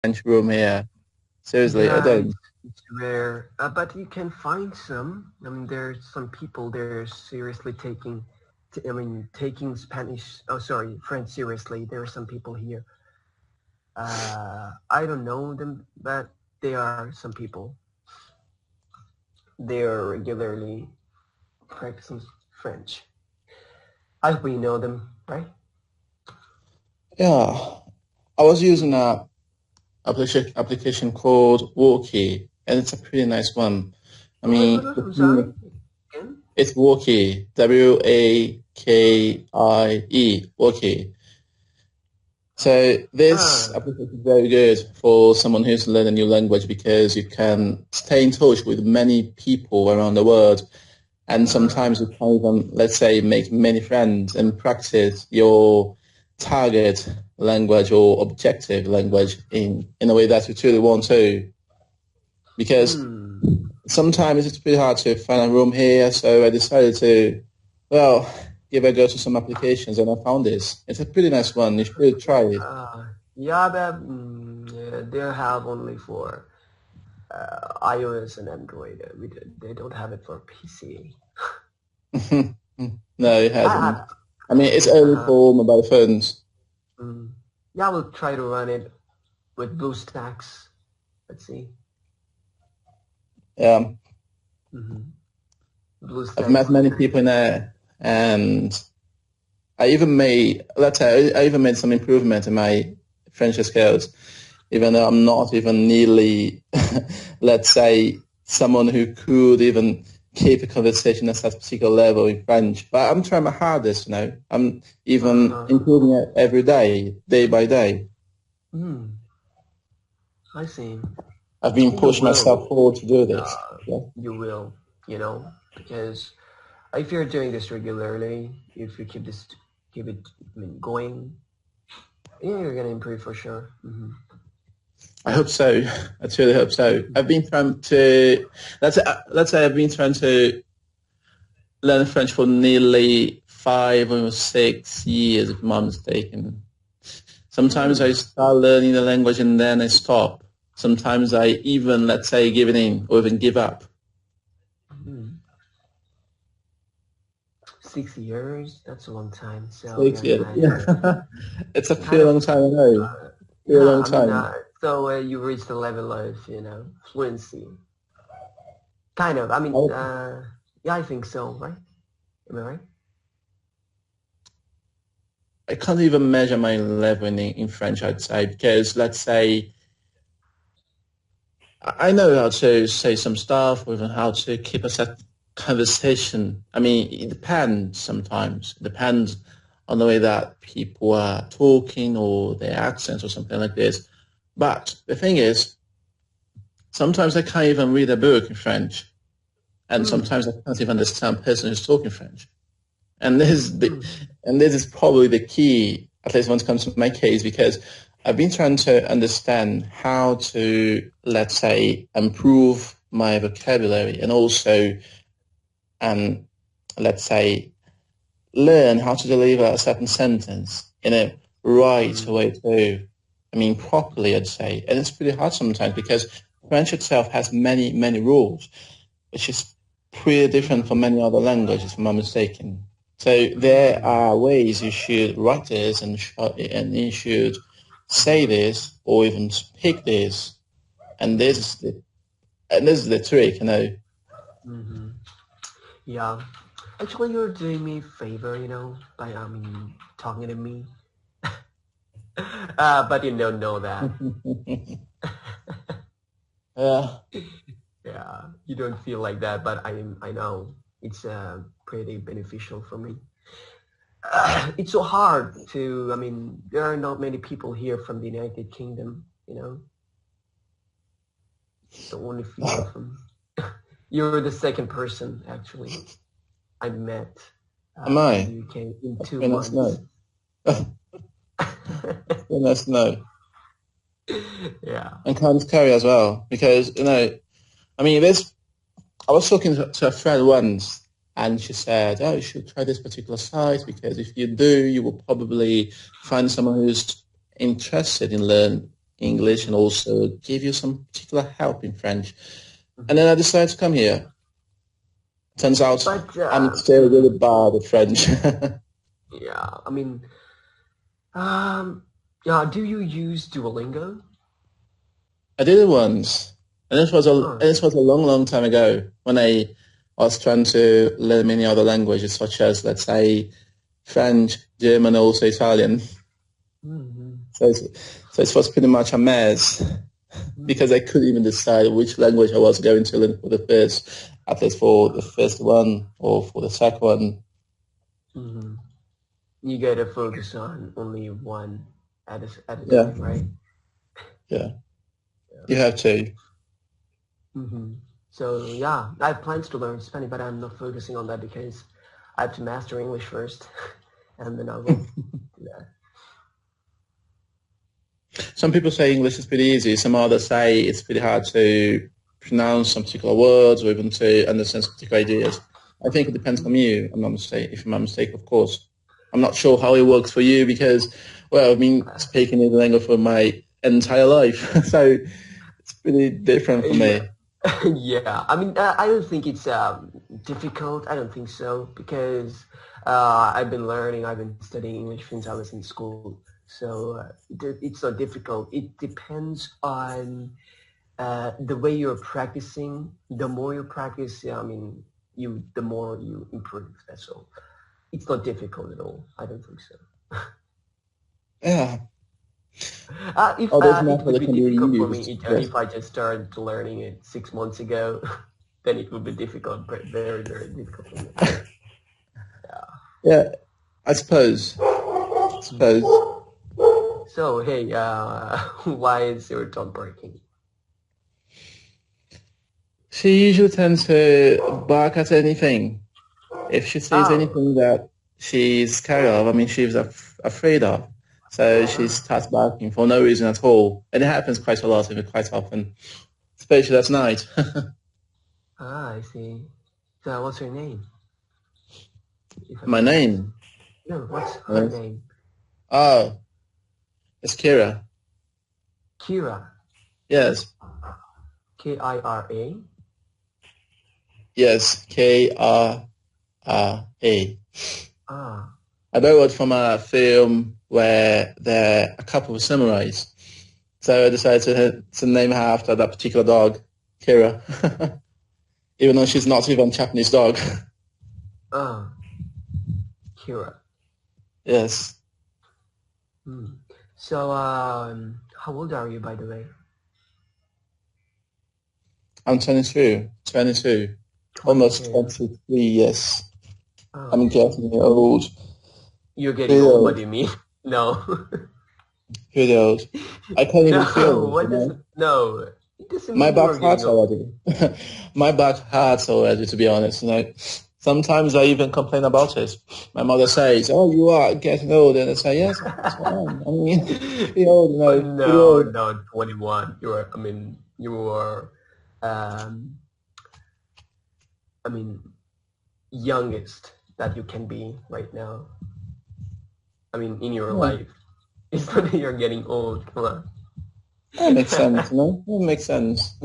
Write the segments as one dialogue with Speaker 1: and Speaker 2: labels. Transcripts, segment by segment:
Speaker 1: French room here. Seriously, I
Speaker 2: Yeah,
Speaker 1: don't.
Speaker 2: it's rare, but you can find some. I mean, there's some people they're seriously taking, taking Spanish. Oh, sorry, French seriously. There are some people here. I don't know them, but there are some people. They are regularly practicing French. I hope you know them, right?
Speaker 1: Yeah, I was using a application called Walkie, and it's a pretty nice one. I mean,
Speaker 2: I'm sorry. Again?
Speaker 1: it's Walkie, Wakie, Walkie. So this
Speaker 2: Ah,
Speaker 1: application is very good for someone who's learning a new language because you can stay in touch with many people around the world, and sometimes you
Speaker 2: ah,
Speaker 1: can even, let's say, make many friends and practice your target language or objective language in a way that you truly want to. Because
Speaker 2: hmm.
Speaker 1: sometimes it's pretty hard to find a room here, so I decided to, well, give a go to some applications, and I found this. It's a pretty nice one. You should try it.
Speaker 2: Yeah, but yeah, they have only for iOS and Android. They don't have it for PC.
Speaker 1: No, it hasn't.
Speaker 2: I,
Speaker 1: I mean, it's only
Speaker 2: uh,
Speaker 1: for mobile phones.
Speaker 2: mm, yeah, I will try to run it with BlueStacks. Let's see.
Speaker 1: Um,
Speaker 2: Mm-hmm.
Speaker 1: I've met
Speaker 2: BlueStacks.
Speaker 1: many people in there, and I even made some improvement in my French skills, even though I'm not even nearly, let's say, someone who could even keep a conversation at that particular level in French. But I'm trying my hardest, I'm even
Speaker 2: Uh-huh.
Speaker 1: improving it every day by day.
Speaker 2: Hmm. I see.
Speaker 1: I've been
Speaker 2: You
Speaker 1: pushing myself
Speaker 2: will.
Speaker 1: forward to do this.
Speaker 2: Uh,
Speaker 1: Yeah.
Speaker 2: you will. Because if you're doing this regularly, if you keep it going, yeah, you're gonna improve for sure.
Speaker 1: I hope so. I truly hope so. I've been trying to, let's say I've been trying to learn French for nearly 5 or 6 years, if I'm not mistaken. Sometimes I
Speaker 2: Hmm.
Speaker 1: start learning the language and then I stop. Sometimes I even, let's say, give it in or even give up.
Speaker 2: Hmm. 6 years, that's a long time. So
Speaker 1: Six
Speaker 2: you're
Speaker 1: years.
Speaker 2: kind of,
Speaker 1: Yeah. It's a
Speaker 2: kind
Speaker 1: pretty
Speaker 2: of,
Speaker 1: long time, I know. Pretty
Speaker 2: yeah.
Speaker 1: long time.
Speaker 2: You reached the level of, fluency. Kind of.
Speaker 1: I,
Speaker 2: Yeah, I think so. Right? Am I right?
Speaker 1: I can't even measure my level in French, I'd say, because let's say I know how to say some stuff, or even how to keep a set conversation. I mean, it depends sometimes. It depends on the way that people are talking or their accents or something like this. But the thing is, sometimes I can't even read a book in French, and
Speaker 2: Hmm.
Speaker 1: sometimes I can't even understand a person who's talking French. And this is
Speaker 2: Hmm.
Speaker 1: probably the key, at least when it comes to my case, because I've been trying to understand how to, let's say, improve my vocabulary and also, um, let's say, learn how to deliver a certain sentence in a right
Speaker 2: Hmm.
Speaker 1: way too. I mean, properly, I'd say. And it's pretty hard sometimes because French itself has many, many rules, which is pretty different
Speaker 2: Hmm.
Speaker 1: from many other languages, if I'm not mistaken. So there
Speaker 2: Hmm.
Speaker 1: are ways you should write this and you should say this or even speak this. And this
Speaker 2: Hmm.
Speaker 1: is the trick,
Speaker 2: Hmm. Yeah. Actually, you're doing me a favor, by talking to me. But you don't know that.
Speaker 1: Yeah,
Speaker 2: Yeah, you don't feel like that, but I know it's pretty beneficial for me. It's so hard to. There are not many people here from the United Kingdom. The only few of them. You're the second person actually I met
Speaker 1: am
Speaker 2: from the
Speaker 1: I?
Speaker 2: UK in
Speaker 1: That's
Speaker 2: two
Speaker 1: very nice to
Speaker 2: months.
Speaker 1: know. Very nice to know.
Speaker 2: Yeah.
Speaker 1: And kind of scary as well, because, I mean, this I was talking to a friend once, and she said, "Oh, you should try this particular site because if you do, you will probably find someone who's interested in English and also give you some particular help in French. And then I decided to come here. Turns out
Speaker 2: But
Speaker 1: I'm still really bad at French.
Speaker 2: yeah, I mean, yeah. Do you use Duolingo?
Speaker 1: I did it once, and
Speaker 2: Oh,
Speaker 1: this was a long, long time ago when I was trying to learn many other languages, such as, let's say, French, German, also Italian.
Speaker 2: hmm
Speaker 1: So, so it was pretty much a mess because I
Speaker 2: hmm
Speaker 1: couldn't even decide which language I was going to learn for the first, at least for the first one or for the second one.
Speaker 2: hmm You gotta focus on only one at a
Speaker 1: Yeah,
Speaker 2: time, right?
Speaker 1: yeah, you have to.
Speaker 2: hmm So yeah, I have plans to learn Spanish, but I'm not focusing on that because I have to master English first, and then I will do that.
Speaker 1: Some people say English is pretty easy. Some others say it's pretty hard to pronounce some particular words or even to understand some particular ideas. I think it depends on you. I'm not mistaken. If I'm not mistaken, of course. I'm not sure how it works for you because, well, I've been speaking the language for my entire life, so it's pretty different for
Speaker 2: Yeah,
Speaker 1: me.
Speaker 2: yeah. I mean, I don't think it's difficult. I don't think so because I've been learning. I've been studying English since I was in school, so it's not difficult. It depends on the way you're practicing. The more you practice, yeah, I mean, the more you improve. That's all. It's not difficult at all. I don't think so.
Speaker 1: Yeah,
Speaker 2: If
Speaker 1: all those
Speaker 2: it
Speaker 1: methods
Speaker 2: would
Speaker 1: that
Speaker 2: be
Speaker 1: can be
Speaker 2: difficult for
Speaker 1: used.
Speaker 2: me
Speaker 1: Yes.
Speaker 2: if I just started learning it 6 months ago, then it would be difficult, but very, very difficult for me.
Speaker 1: Yeah, I suppose.
Speaker 2: Mhm.
Speaker 1: Suppose.
Speaker 2: So, hey, why is your dog barking?
Speaker 1: She usually tends to bark at anything. If she sees
Speaker 2: Oh,
Speaker 1: anything that she's scared of, I mean, she's afraid of, so she
Speaker 2: ah,
Speaker 1: starts barking for no reason at all. And it happens quite a lot, even quite often, especially at night.
Speaker 2: I see. So, what's her name, if I
Speaker 1: My
Speaker 2: may ask?
Speaker 1: name
Speaker 2: No, what's her
Speaker 1: is,
Speaker 2: name?
Speaker 1: oh, it's Kira.
Speaker 2: Kira.
Speaker 1: Yes,
Speaker 2: Kira.
Speaker 1: yes, Krra.
Speaker 2: Ah,
Speaker 1: I know it from a film where there are a couple of samurais. So I decided to name her after that particular dog, Kira, even though she's not even a Japanese dog.
Speaker 2: ah, Kira.
Speaker 1: Yes,
Speaker 2: Hmm. So, how old are you, by the way?
Speaker 1: I'm 22, 22, almost
Speaker 2: 22.
Speaker 1: 23, yes.
Speaker 2: Oh,
Speaker 1: I'm getting old,
Speaker 2: you're getting
Speaker 1: pretty
Speaker 2: old. What do
Speaker 1: old,
Speaker 2: you mean? No.
Speaker 1: pretty old. I can't even
Speaker 2: No,
Speaker 1: feel it,
Speaker 2: what does no? It doesn't
Speaker 1: My
Speaker 2: mean you
Speaker 1: back
Speaker 2: are getting
Speaker 1: hurts
Speaker 2: old.
Speaker 1: already. My back hurts already, to be honest. Sometimes I even complain about it. My mother says, "Oh, you are getting old," and I say, "Yes, that's what I am. I mean, pretty old,
Speaker 2: Oh,
Speaker 1: pretty
Speaker 2: no,
Speaker 1: old."
Speaker 2: no, 21. You are, um, I mean, youngest that you can be right now. I mean, in your
Speaker 1: Yeah,
Speaker 2: life. It's not that you're getting old. Come on.
Speaker 1: that makes sense. That makes sense.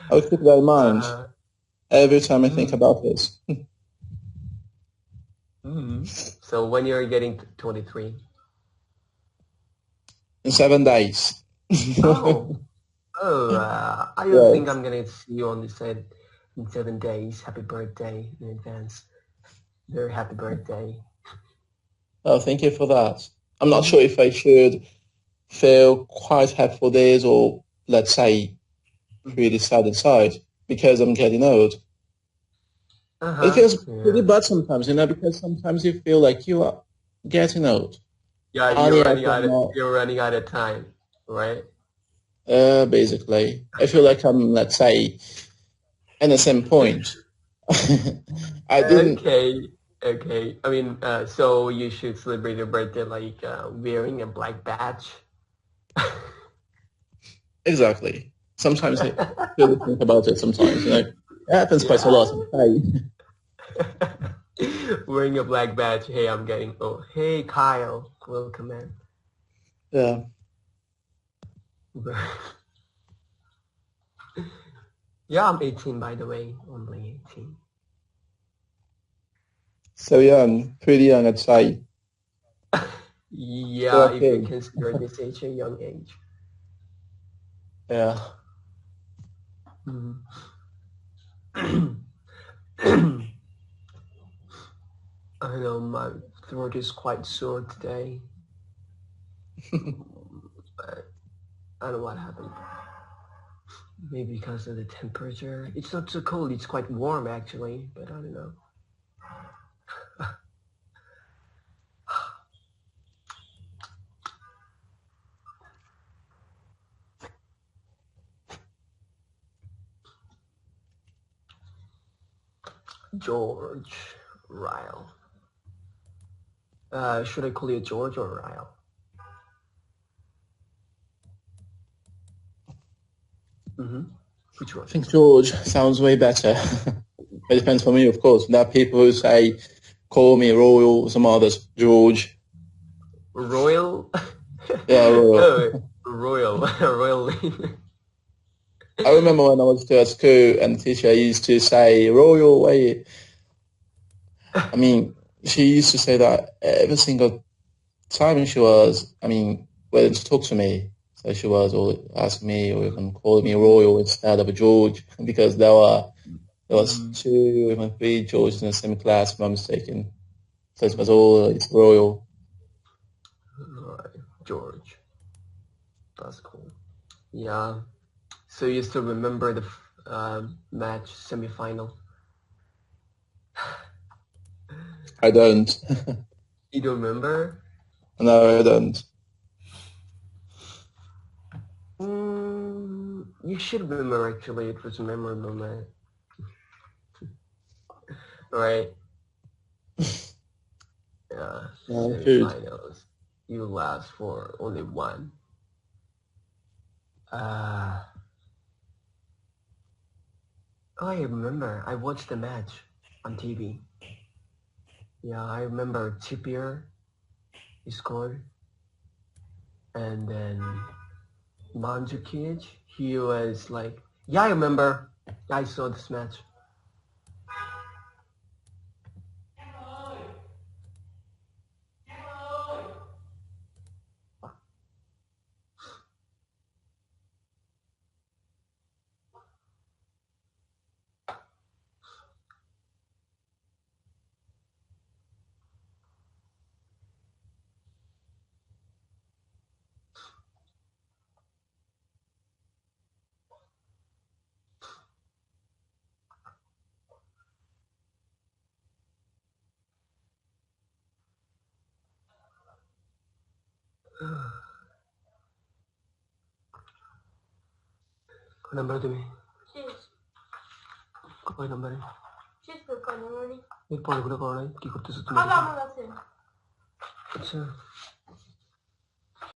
Speaker 1: I would keep that in mind
Speaker 2: uh,
Speaker 1: every time I think
Speaker 2: mm,
Speaker 1: about this.
Speaker 2: so when you're getting 23.
Speaker 1: In 7 days.
Speaker 2: Oh, oh, I don't think
Speaker 1: Yes.
Speaker 2: I'm gonna see you on the set in 7 days. Happy birthday in advance. Very happy birthday.
Speaker 1: Oh, thank you for that. I'm not
Speaker 2: Mm-hmm.
Speaker 1: sure if I should feel quite happy for this or, let's say,
Speaker 2: Mm-hmm.
Speaker 1: pretty sad inside because I'm getting old. It
Speaker 2: Uh-huh.
Speaker 1: feels pretty
Speaker 2: Yeah.
Speaker 1: bad sometimes, because sometimes you feel like you are getting old.
Speaker 2: Yeah,
Speaker 1: And yet I'm not,
Speaker 2: you're running out of time, right?
Speaker 1: basically. I feel like I'm, let's say, in the same point. I didn't,
Speaker 2: Okay. Okay. I mean, so you should celebrate your birthday like wearing a black badge.
Speaker 1: exactly. Sometimes I really think about it sometimes. It happens quite a
Speaker 2: Yeah.
Speaker 1: lot. Hey,
Speaker 2: Wearing a black badge. Hey, I'm getting. Oh, hey, Kyle. Welcome, man.
Speaker 1: Yeah.
Speaker 2: Yeah, I'm 18 by the way, only 18.
Speaker 1: So young, pretty young, I'd say. Still
Speaker 2: Yeah,
Speaker 1: a
Speaker 2: if you
Speaker 1: kid.
Speaker 2: consider this age a young age.
Speaker 1: Yeah.
Speaker 2: Mhm. I know my throat is quite sore today. But I don't know what happened. Maybe because of the temperature. It's not so cold, it's quite warm actually, but I don't know. George Ryle. Should I call you George or Ryle? Which
Speaker 1: I
Speaker 2: one?
Speaker 1: think George sounds way better. It depends for me, of course. There are people who say, call me Royal, some others, George.
Speaker 2: Royal?
Speaker 1: Yeah, Royal.
Speaker 2: Oh, Royal. Royal.
Speaker 1: I remember when I was still at school and the teacher used to say, Royal, way. I mean, she used to say that every single time she was, whether to talk to me. So she was always asking me or even calling me Royal instead of George because there was
Speaker 2: Mhm.
Speaker 1: two, even three Georges in the same class, if I'm not mistaken. So it was always Royal.
Speaker 2: Alright, George. That's cool. Yeah. So you still remember the match semifinal?
Speaker 1: I don't.
Speaker 2: You don't remember?
Speaker 1: No, I don't.
Speaker 2: You should remember actually. It was a memorable match. Right? Yeah.
Speaker 1: No, shoot.
Speaker 2: Semifinals. You last for only one. Uh, oh, I remember. I watched the match on TV. Yeah, I remember Trippier, he scored, and then Mandzukic, he was like, yeah, I remember. I saw this match. Kau number tu ni? Kau number ni? এরপরে গুলো করো নাই কি করতেছো তুমি? আচ্ছা